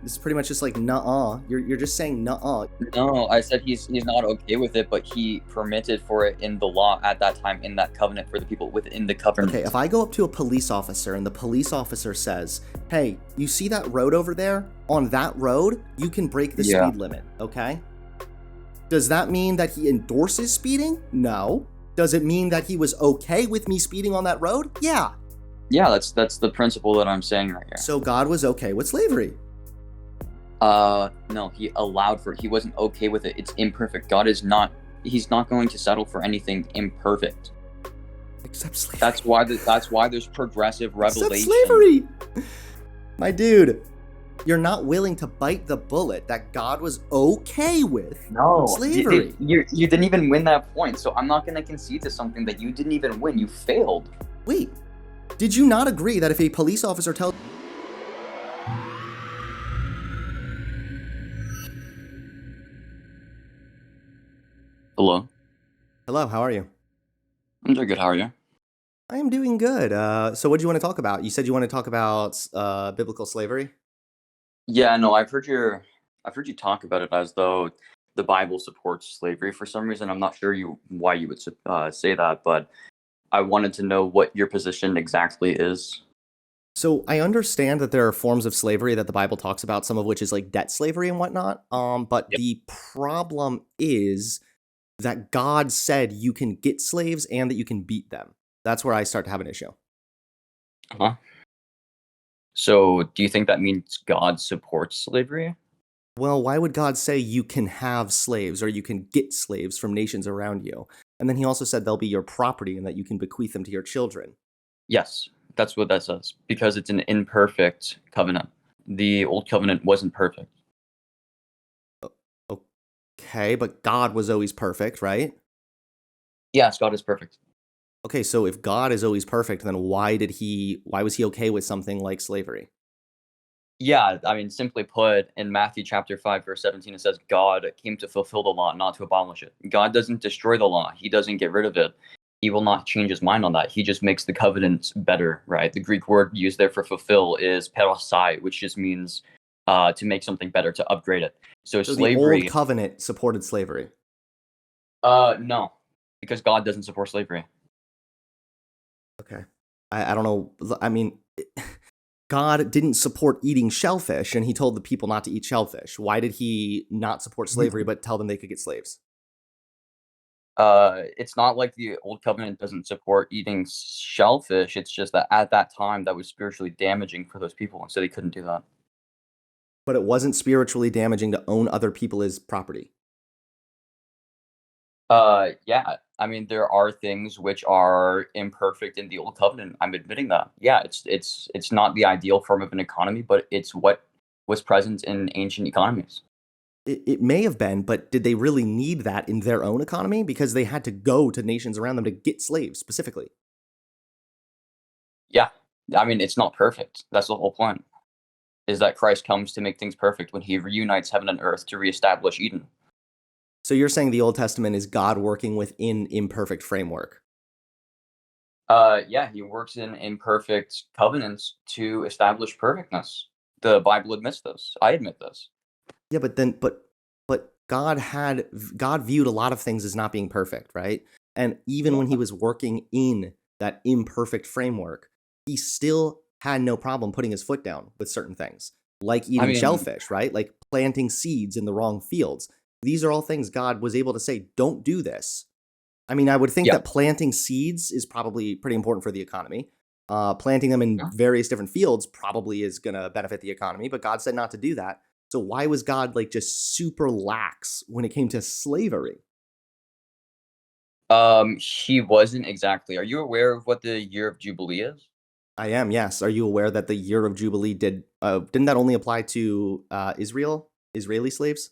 It's pretty much just like nuh-uh. You're just saying nuh-uh. No, I said he's not okay with it, but he permitted for it in the law at that time in that covenant for the people within the covenant. Okay, if I go up to a police officer and the police officer says, "Hey, you see that road over there? On that road, you can break the Yeah. speed limit." Okay. Does that mean that he endorses speeding? No. Does it mean that he was okay with me speeding on that road? Yeah. Yeah, that's the principle that I'm saying right here. So God was okay with slavery. No, he allowed for it. He wasn't okay with it. It's imperfect. God is not. He's not going to settle for anything imperfect. Except slavery. That's why there's progressive revelation. Except slavery. My dude, you're not willing to bite the bullet that God was okay with slavery. You didn't even win that point, so I'm not going to concede to something that you didn't even win. You failed. Wait, did you not agree that if a police officer tells... Hello? Hello, how are you? I'm doing good. How are you? I am doing good. So what do you want to talk about? You said you want to talk about biblical slavery? Yeah, no, I've heard you talk about it as though the Bible supports slavery. For some reason, I'm not sure why you would say that, but I wanted to know what your position exactly is. So I understand that there are forms of slavery that the Bible talks about, some of which is like debt slavery and whatnot. But Yep. the problem is that God said you can get slaves and that you can beat them. That's where I start to have an issue. Uh-huh. So, do you think that means God supports slavery? Well, why would God say you can have slaves or you can get slaves from nations around you? And then he also said they'll be your property and that you can bequeath them to your children. Yes, that's what that says. Because it's an imperfect covenant. The old covenant wasn't perfect. Okay, but God was always perfect, right? Yes, God is perfect. Okay, so if God is always perfect, then why was he okay with something like slavery? Yeah, I mean, simply put, in Matthew chapter 5, verse 17, it says God came to fulfill the law, not to abolish it. God doesn't destroy the law. He doesn't get rid of it. He will not change his mind on that. He just makes the covenants better, right? The Greek word used there for fulfill is perosai, which just means to make something better, to upgrade it. So So the old covenant supported slavery. No, because God doesn't support slavery. Okay. I don't know. I mean, God didn't support eating shellfish, and he told the people not to eat shellfish. Why did he not support slavery but tell them they could get slaves? It's not like the old covenant doesn't support eating shellfish. It's just that at that time that was spiritually damaging for those people, and so they couldn't do that. But it wasn't spiritually damaging to own other people as property. Yeah. I mean, there are things which are imperfect in the old covenant. I'm admitting that. Yeah, it's not the ideal form of an economy, but it's what was present in ancient economies. It may have been, but did they really need that in their own economy? Because they had to go to nations around them to get slaves specifically. Yeah. I mean, it's not perfect. That's the whole point. Is that Christ comes to make things perfect when he reunites heaven and earth to reestablish Eden. So you're saying the Old Testament is God working within imperfect framework? Yeah, he works in imperfect covenants to establish perfectness. The Bible admits this. I admit this. Yeah, but God viewed a lot of things as not being perfect, right? And even when he was working in that imperfect framework, he still had no problem putting his foot down with certain things, like I eating mean, shellfish, right? Like planting seeds in the wrong fields. These are all things God was able to say, don't do this. I mean, I would think yeah. that planting seeds is probably pretty important for the economy. Planting them in Yeah. various different fields probably is going to benefit the economy, but God said not to do that. So why was God like just super lax when it came to slavery? He wasn't exactly. Are you aware of what the year of Jubilee is? I am, yes. Are you aware that the year of Jubilee didn't that only apply to Israeli slaves?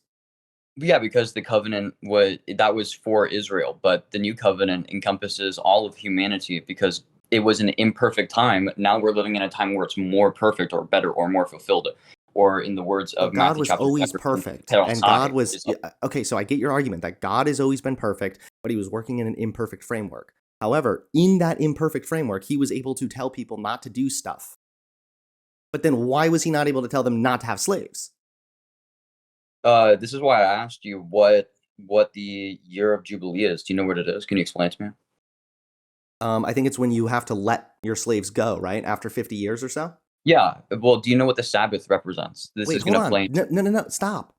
Yeah, because the covenant was for Israel, but the new covenant encompasses all of humanity because it was an imperfect time. Now we're living in a time where it's more perfect or better or more fulfilled. Or in the words But of God Matthew was chapter always 5, perfect. And God perosai was, is yeah, okay, so I get your argument that God has always been perfect, but he was working in an imperfect framework. However, in that imperfect framework, he was able to tell people not to do stuff. But then why was he not able to tell them not to have slaves? This is why I asked you what the year of Jubilee is. Do you know what it is? Can you explain it to me? I think it's when you have to let your slaves go, right? After 50 years or so? Yeah. Well, do you know what the Sabbath represents? This Wait, is going hold to on. play. No, stop.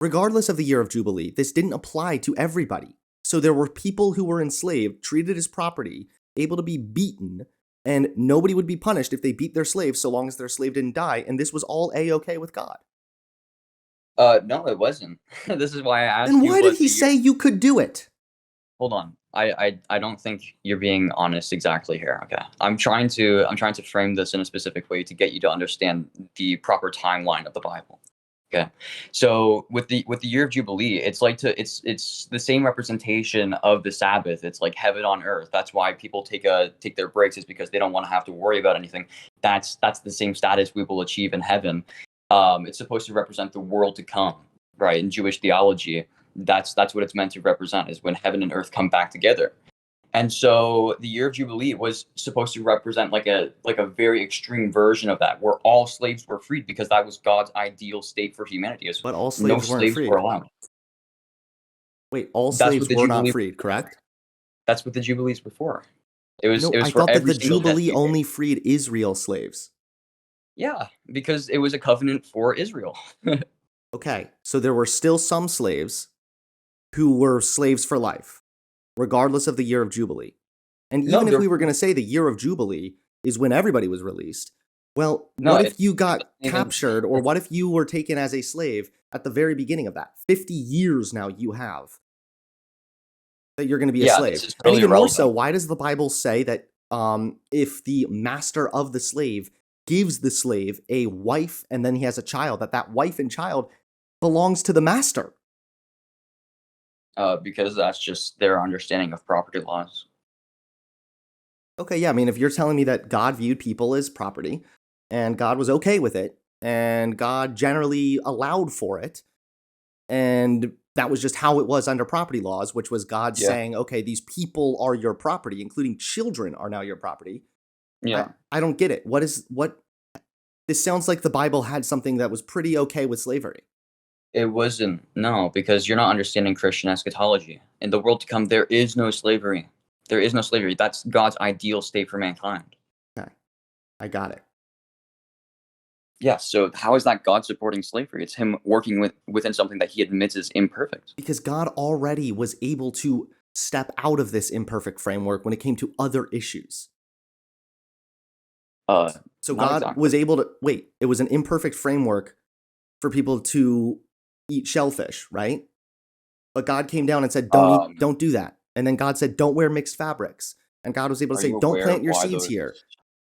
Regardless of the year of Jubilee, this didn't apply to everybody. So there were people who were enslaved, treated as property, able to be beaten, and nobody would be punished if they beat their slave so long as their slave didn't die, and this was all A-okay with God. No, it wasn't. This is why I Then asked you why did what he the year. say you could do it? Hold on. I don't think you're being honest exactly here. Okay. I'm trying to frame this in a specific way to get you to understand the proper timeline of the Bible. Okay. So with the year of Jubilee, it's the same representation of the Sabbath. It's like heaven on earth. That's why people take their breaks, is because they don't want to have to worry about anything. That's the same status we will achieve in heaven. It's supposed to represent the world to come, right? In Jewish theology, that's what it's meant to represent, is when heaven and earth come back together. And so the year of Jubilee was supposed to represent like a very extreme version of that, where all slaves were freed, because that was God's ideal state for humanity, is But all no slaves weren't slaves were freed. allowed. Wait, all That's what slaves the were not Jubilee freed, correct? that's what the Jubilees were for. It was No, it was I for thought that every the single Jubilee destiny. only freed Israel slaves. Yeah, because it was a covenant for Israel. Okay, so there were still some slaves who were slaves for life, regardless of the year of Jubilee. And No, even if they're we were going to say the year of Jubilee is when everybody was released, well, no, what if you it got doesn't even captured, or it's what if you were taken as a slave at the very beginning of that? 50 years now you have that you're going to be a yeah, this slave. is And really even more so, irrelevant. why does the Bible say that if the master of the slave gives the slave a wife and then he has a child, that wife and child belongs to the master? Because that's just their understanding of property laws. Okay, yeah, I mean, if you're telling me that God viewed people as property and God was okay with it and God generally allowed for it, and that was just how it was under property laws, which was God Yeah. saying, okay, these people are your property, including children are now your property. I, Yeah. I don't get it. What this sounds like the Bible had something that was pretty okay with slavery. It wasn't. No, because you're not understanding Christian eschatology. In the world to come, there is no slavery. There is no slavery. That's God's ideal state for mankind. Okay, I got it. Yeah. So how is that God supporting slavery? It's Him working within something that He admits is imperfect. Because God already was able to step out of this imperfect framework when it came to other issues. Uh, So Not God exactly. was able to wait, it was an imperfect framework for people to eat shellfish, right? But God came down and said, Um, don't do that. And then God said, don't wear mixed fabrics. And God was able to are say, you don't aware plant of your why seeds here. those?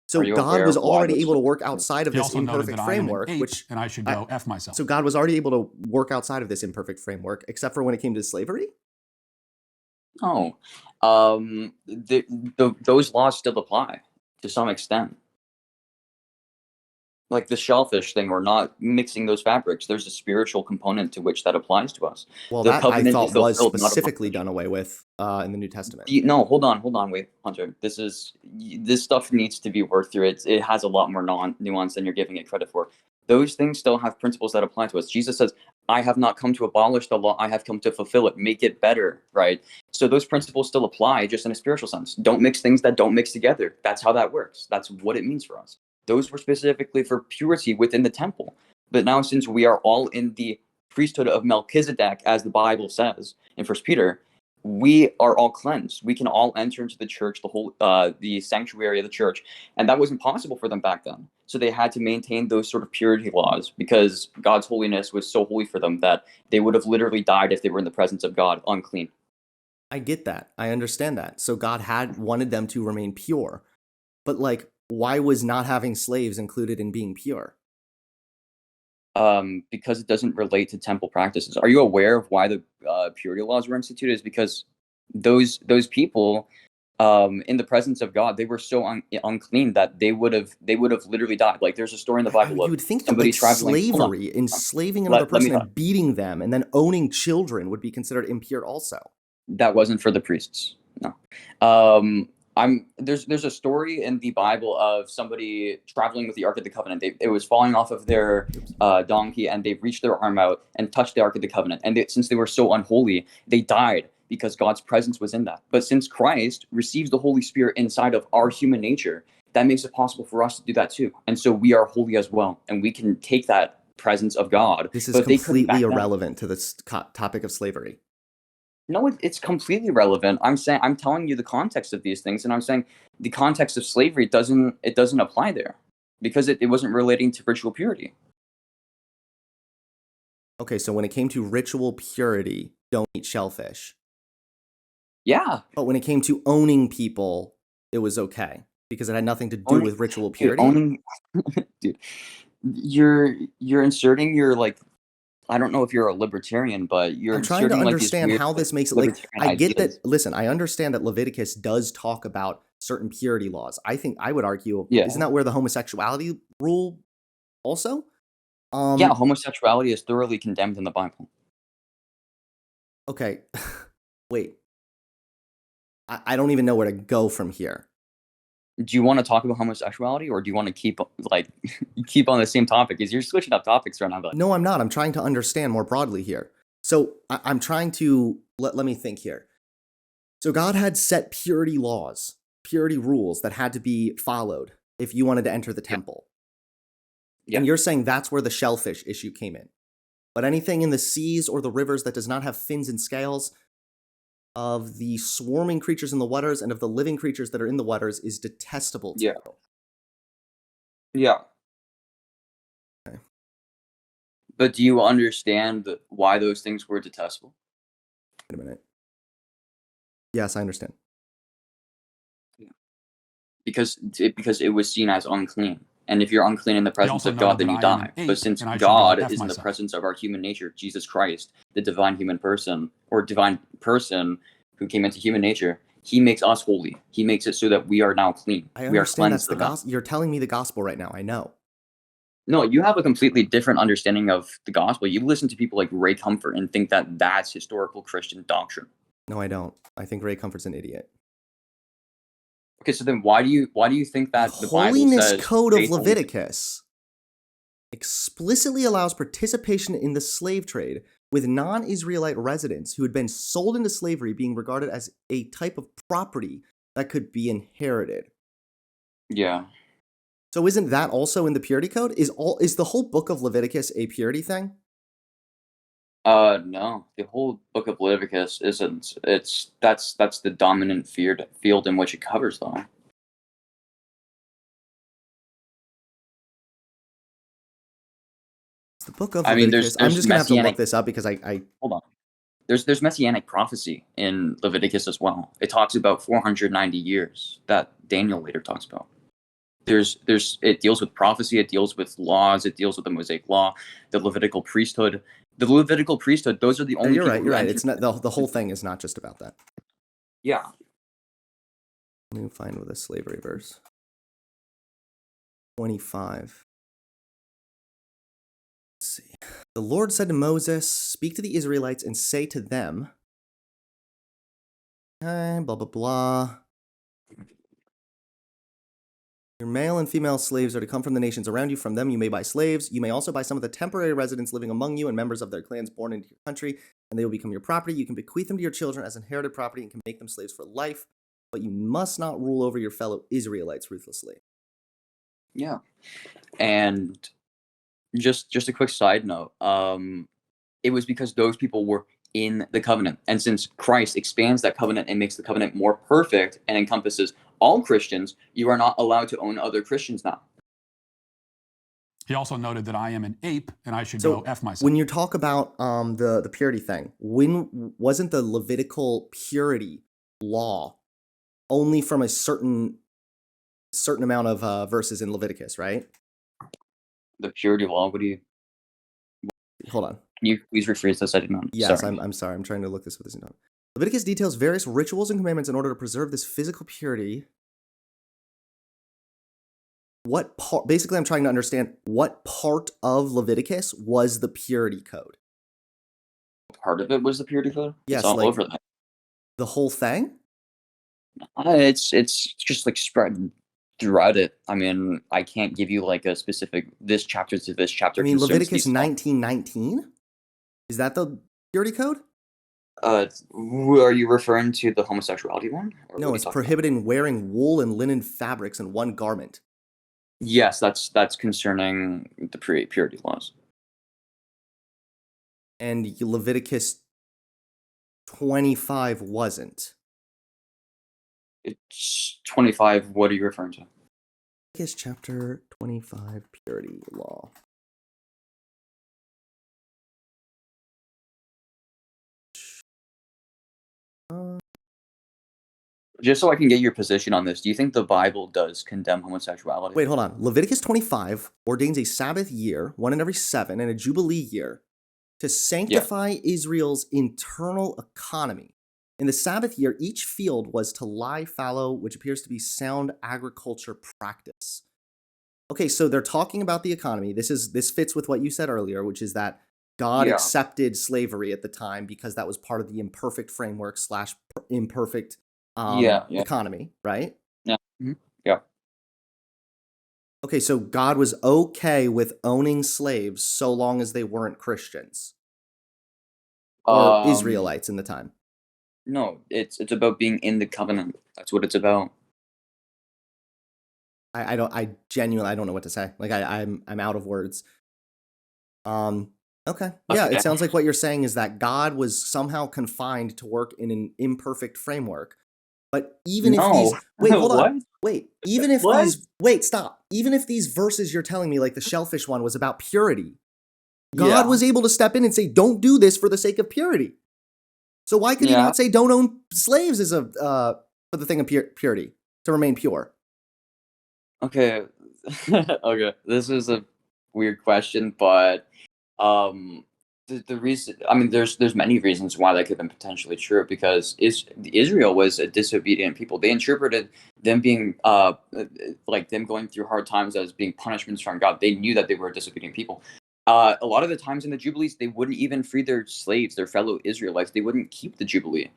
So Are you God aware was of why already those able to work circumstances? outside of He this also noted imperfect that I am an framework, ape which and I should I, go F myself. so God was already able to work outside of this imperfect framework, except for when it came to slavery. No. Those laws still apply to some extent. Like the shellfish thing, or not mixing those fabrics, there's a spiritual component to which that applies to us. Well, The that I covenant is thought was fulfilled, not specifically abolished. done away with in the New Testament. No, hold on, wait, Hunter. This stuff needs to be worked through. It has a lot more nuance than you're giving it credit for. Those things still have principles that apply to us. Jesus says, "I have not come to abolish the law; I have come to fulfill it, make it better." Right. So those principles still apply, just in a spiritual sense. Don't mix things that don't mix together. That's how that works. That's what it means for us. Those were specifically for purity within the temple. But now, since we are all in the priesthood of Melchizedek, as the Bible says in First Peter, we are all cleansed. We can all enter into the church, the sanctuary of the church, and that wasn't possible for them back then. So they had to maintain those sort of purity laws, because God's holiness was so holy for them that they would have literally died if they were in the presence of God unclean. I get that. I understand that. So God had wanted them to remain pure. But like, why was not having slaves included in being pure? Because it doesn't relate to temple practices. Are you aware of why the purity laws were instituted? Is because those people, in the presence of God, they were so unclean that they would have literally died. Like, there's a story in the Bible You of would think that somebody like traveling. Hold on, slavery, hold on. enslaving another Let me person talk. and beating them and then owning children would be considered impure also. That wasn't for the priests. No. There's a story in the Bible of somebody traveling with the Ark of the Covenant. It was falling off of their donkey, and they reached their arm out and touched the Ark of the Covenant. And since they were so unholy, they died because God's presence was in that. But since Christ receives the Holy Spirit inside of our human nature, that makes it possible for us to do that too. And so we are holy as well, and we can take that presence of God. This is but they couldn't completely back then. irrelevant to this topic of slavery. No, it's completely relevant. I'm telling you the context of these things, and I'm saying the context of slavery doesn't apply there because it wasn't relating to ritual purity. Okay, so when it came to ritual purity, don't eat shellfish. Yeah. But when it came to owning people, it was okay because it had nothing to do with ritual purity. Dude, you're inserting your, like, I don't know if you're a libertarian, but I'm trying to understand how this makes it, like, I get that. Listen, I understand that Leviticus does talk about certain purity laws. I think I would argue, isn't that where the homosexuality rule also? Yeah, homosexuality is thoroughly condemned in the Bible. Okay, wait. I don't even know where to go from here. Do you want to talk about homosexuality, or do you want to keep on the same topic? Because you're switching up topics right now. But no, I'm not. I'm trying to understand more broadly here. So I'm trying to let me think here. So God had set purity laws, purity rules that had to be followed if you wanted to enter the temple. Yeah. And you're saying that's where the shellfish issue came in. But anything in the seas or the rivers that does not have fins and scales, of the swarming creatures in the waters and of the living creatures that are in the waters, is detestable to you. Yeah. Okay. But do you understand why those things were detestable? Wait a minute. Yes, I understand. Yeah. Because it was seen as unclean. And if you're unclean in the presence of God, then you die. But since God is in the presence of our human nature, Jesus Christ, the divine human person, or divine person who came into human nature, he makes us holy. He makes it so that we are now clean. I understand that's the gospel. You're telling me the gospel right now. I know. No, you have a completely different understanding of the gospel. You listen to people like Ray Comfort and think that that's historical Christian doctrine. No, I don't. I think Ray Comfort's an idiot. Okay, so then why do you think that the Holiness Code of Leviticus explicitly allows participation in the slave trade, with non-Israelite residents who had been sold into slavery being regarded as a type of property that could be inherited? Yeah. So isn't that also in the purity code? Is the whole book of Leviticus a purity thing? No. The whole book of Leviticus isn't. That's the dominant field in which it covers, though. The book of Leviticus. I'm just gonna have to look this up because I hold on. There's messianic prophecy in Leviticus as well. It talks about 490 years that Daniel later talks about. It deals with prophecy, it deals with laws, it deals with the Mosaic law, the Levitical priesthood. The Levitical priesthood, those are the only You're right. It's not the whole thing is not just about that. Yeah. Let me find with a slavery verse. 25. Let's see. The Lord said to Moses, "Speak to the Israelites and say to them," blah, blah, blah. "Your male and female slaves are to come from the nations around you. From them you may buy slaves. You may also buy some of the temporary residents living among you and members of their clans born into your country, and they will become your property. You can bequeath them to your children as inherited property and can make them slaves for life, but you must not rule over your fellow Israelites ruthlessly." Yeah. And just a quick side note, it was because those people were in the covenant. And since Christ expands that covenant and makes the covenant more perfect and encompasses all Christians, you are not allowed to own other Christians now. He also noted that I am an ape and I should go F myself. When you talk about the purity thing, when wasn't the Levitical purity law only from a certain amount of verses in Leviticus, right? The purity law, what do you... Hold on. Can you please rephrase this? I did not. Yes, I'm sorry. I'm trying to look this with this in time. Leviticus details various rituals and commandments in order to preserve this physical purity. What part? Basically, I'm trying to understand what part of Leviticus was the purity code. Part of it was the purity code? Yes, it's all like over that. The whole thing? It's just like spread throughout it. I mean, I can't give you like a specific this chapter to this I chapter mean, concerns Leviticus these thoughts. 19:19? Is that the purity code? Are you referring to the homosexuality one, or what No, are you it's talking about? prohibiting wearing wool and linen fabrics in one garment. Yes, that's concerning the purity laws. And Leviticus 25 wasn't. It's 25. What are you referring to? Leviticus chapter 25, purity law. Just so I can get your position on this, do you think the Bible does condemn homosexuality? Wait, hold on. Leviticus 25 ordains a Sabbath year, one in every 7, and a Jubilee year to sanctify Israel's internal economy. In the Sabbath year, each field was to lie fallow, which appears to be sound agriculture practice. Okay, so they're talking about the economy. This fits with what you said earlier, which is that God Yeah. accepted slavery at the time because that was part of the imperfect framework / imperfect Yeah. economy, right? Yeah. Mhm. Yeah. Okay, so God was okay with owning slaves so long as they weren't Christians or Israelites in the time. No, it's about being in the covenant. That's what it's about. I genuinely I don't know what to say. Like I'm out of words. Okay. Yeah, Okay. it sounds like what you're saying is that God was somehow confined to work in an imperfect framework. But even if these No. wait, hold What? on. Wait, even if What? these wait, stop. Even if these verses you're telling me, like the shellfish one, was about purity, God Yeah. was able to step in and say, "Don't do this for the sake of purity." So why could he Yeah. not say, "Don't own slaves" as a for the thing of purity to remain pure? Okay. Okay. This is a weird question, but um the reason, I mean, there's many reasons why that could have been potentially true, because Israel was a disobedient people. They interpreted them being like them going through hard times as being punishments from God. They knew that they were a disobedient people. A lot of the times in the Jubilees, they wouldn't even free their slaves, their fellow Israelites. They wouldn't keep the Jubilee.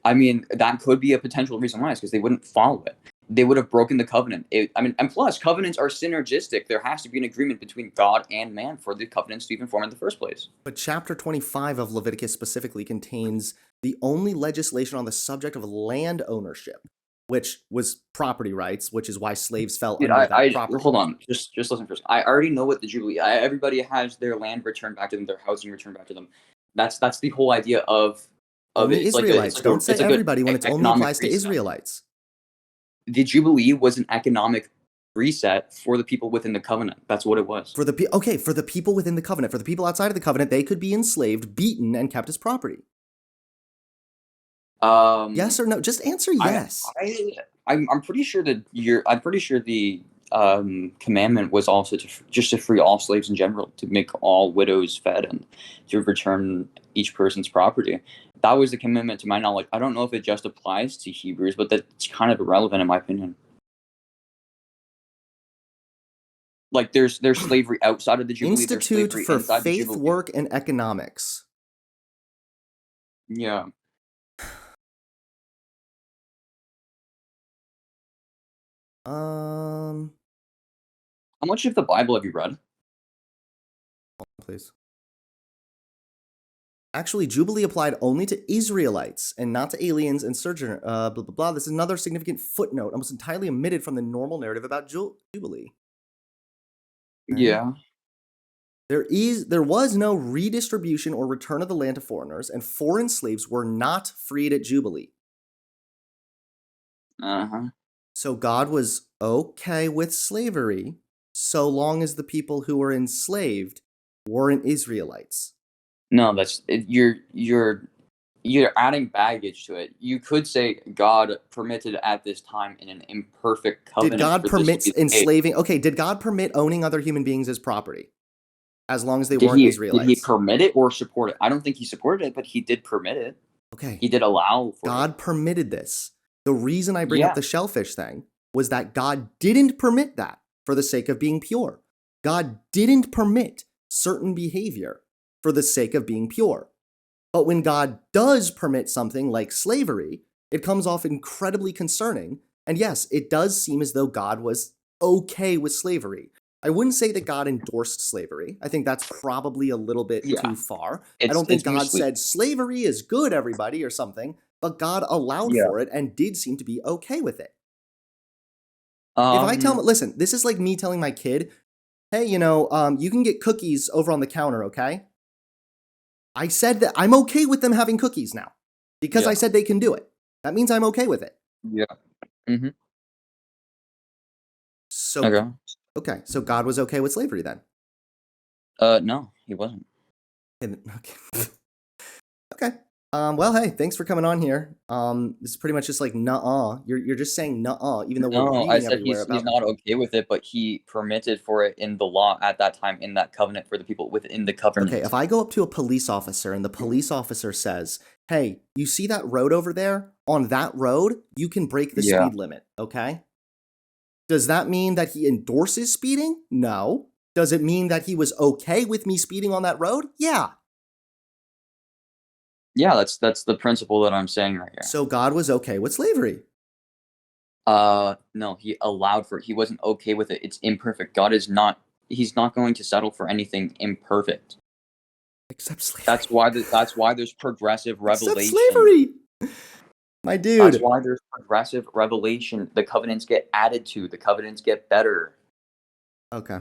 I mean, that could be a potential reason why, is because they wouldn't follow it. They would have broken the covenant. And plus, covenants are synergistic. There has to be an agreement between God and man for the covenants to even form in the first place. But chapter 25 of Leviticus specifically contains the only legislation on the subject of land ownership, which was property rights, which is why slaves fell Dude, under that I property. hold on. Just listen first. I already know what the Jubilee. Everybody has their land returned back to them, their housing returned back to them. That's the whole idea of Only it. It's like Israelites. Don't say it's like everybody when a it only economic applies to reset. Israelites. The Jubilee was an economic reset for the people within the covenant. That's what it was. For the people within the covenant, for the people outside of the covenant, they could be enslaved, beaten, and kept as property. Yes or no? Just answer yes. I'm pretty sure that I'm pretty sure the commandment was also just to free all slaves in general, to make all widows fed, and to return each person's property. That was the commitment, to my knowledge. I don't know if it just applies to Hebrews, but that's kind of irrelevant in my opinion. Like there's slavery outside of the Jubilee. There's Institute slavery for inside the Faith, Jubilee. Work, and Economics. Yeah. Um, How much of the Bible have you read? please. Actually, Jubilee applied only to Israelites and not to aliens and sojourner. Blah blah blah. This is another significant footnote, almost entirely omitted from the normal narrative about Jubilee. Okay. Yeah. There was no redistribution or return of the land to foreigners, and foreign slaves were not freed at Jubilee. Uh-huh. So God was okay with slavery so long as the people who were enslaved weren't Israelites. No, that's it, you're adding baggage to it. You could say God permitted at this time in an imperfect covenant. Did God for this permit to be the case. enslaving? Okay, did God permit owning other human beings as property? As long as they Did weren't he Israelites. permit it or support it? I don't think he supported it, but he did permit it. Okay. He did allow for it. God permitted this. The reason I bring Yeah. up the shellfish thing was that God didn't permit that for the sake of being pure. God didn't permit certain behavior for the sake of being pure. But when God does permit something like slavery, It comes off incredibly concerning. And yes, it does seem as though God was okay with slavery. I wouldn't say that God endorsed slavery. I think that's probably a little bit Yeah. too far. I don't think It's God misleading. said slavery is good, everybody, or something, but God allowed Yeah. for it and did seem to be okay with it. If I tell listen, this is like me telling my kid, hey, you can get cookies over on the counter, okay? I said that I'm okay with them having cookies now because I Yeah. said they can do it. That means I'm okay with it. Yeah. Mm-hmm. So, okay, so God was okay with slavery then. No, he wasn't. Okay. Okay. Well, hey, thanks for coming on here. This is pretty much just like nuh-uh. You're just saying nuh-uh, even though we're No, I reading said everywhere he's about. not okay with it, but he permitted for it in the law at that time, in that covenant for the people within the covenant. Okay, if I go up to a police officer and the police officer says, hey, you see that road over there? On that road, you can break the Yeah. speed limit, okay? Does that mean that he endorses speeding? No. Does it mean that he was okay with me speeding on that road? Yeah. Yeah, that's the principle that I'm saying right here. So God was okay with slavery. No, he allowed for it. He wasn't okay with it. It's imperfect. God is not. He's not going to settle for anything imperfect. Except slavery. That's why there's progressive revelation. Except slavery. My dude. That's why there's progressive revelation. The covenants get added to. The covenants get better. Okay.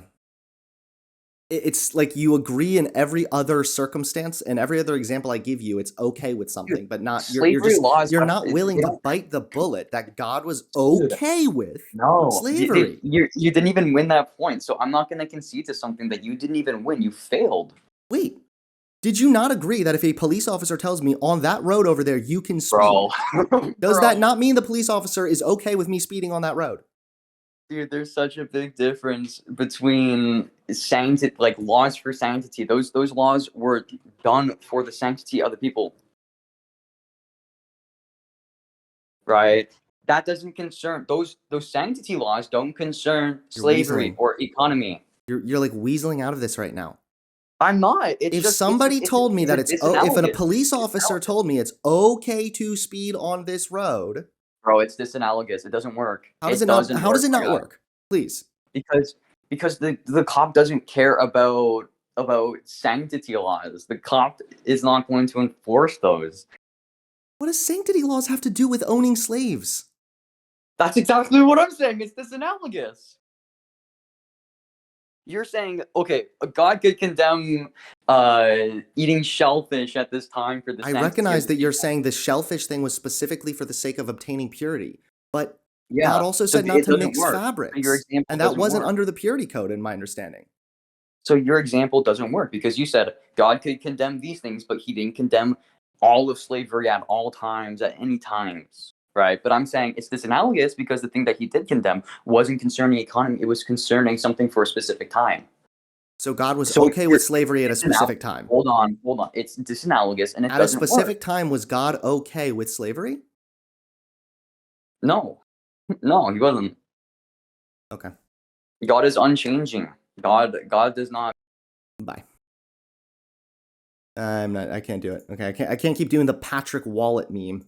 It's like you agree in every other circumstance and every other example I give you, it's okay with something, but not you're not willing to bite the bullet that God was okay with slavery. You didn't even win that point, so I'm not going to concede to something that you didn't even win. You failed. Wait, did you not agree that if a police officer tells me on that road over there you can speed, does that not mean the police officer is okay with me speeding on that road? Dude, there's such a big difference between laws for sanctity. Those laws were done for the sanctity of the people. Right? That doesn't concern those sanctity laws don't concern slavery or economy. You're like weaseling out of this right now. I'm not. It's if just, somebody told me that if a police it's officer told me it's okay to speed on this road, bro, it's disanalogous. It doesn't work. How does it not work? Please. Because the cop doesn't care about sanctity laws. The cop is not going to enforce those. What does sanctity laws have to do with owning slaves? That's exactly what I'm saying. It's disanalogous. You're saying, okay, God could condemn eating shellfish at this time for the I recognize that you're saying the shellfish thing was specifically for the sake of obtaining purity, but God also said not to mix fabrics, and that wasn't under the purity code in my understanding. So your example doesn't work because you said God could condemn these things, but he didn't condemn all of slavery at all times, at any times. Right, but I'm saying it's disanalogous because the thing that he did condemn wasn't concerning economy; it was concerning something for a specific time. So God was okay with slavery at a specific time. Hold on. It's disanalogous, and it at doesn't a specific work. time. Was God okay with slavery? No, no, he wasn't. Okay. God is unchanging. God does not. Bye. I'm not. I can't do it. Okay, I can't keep doing the Patrick Wallet meme.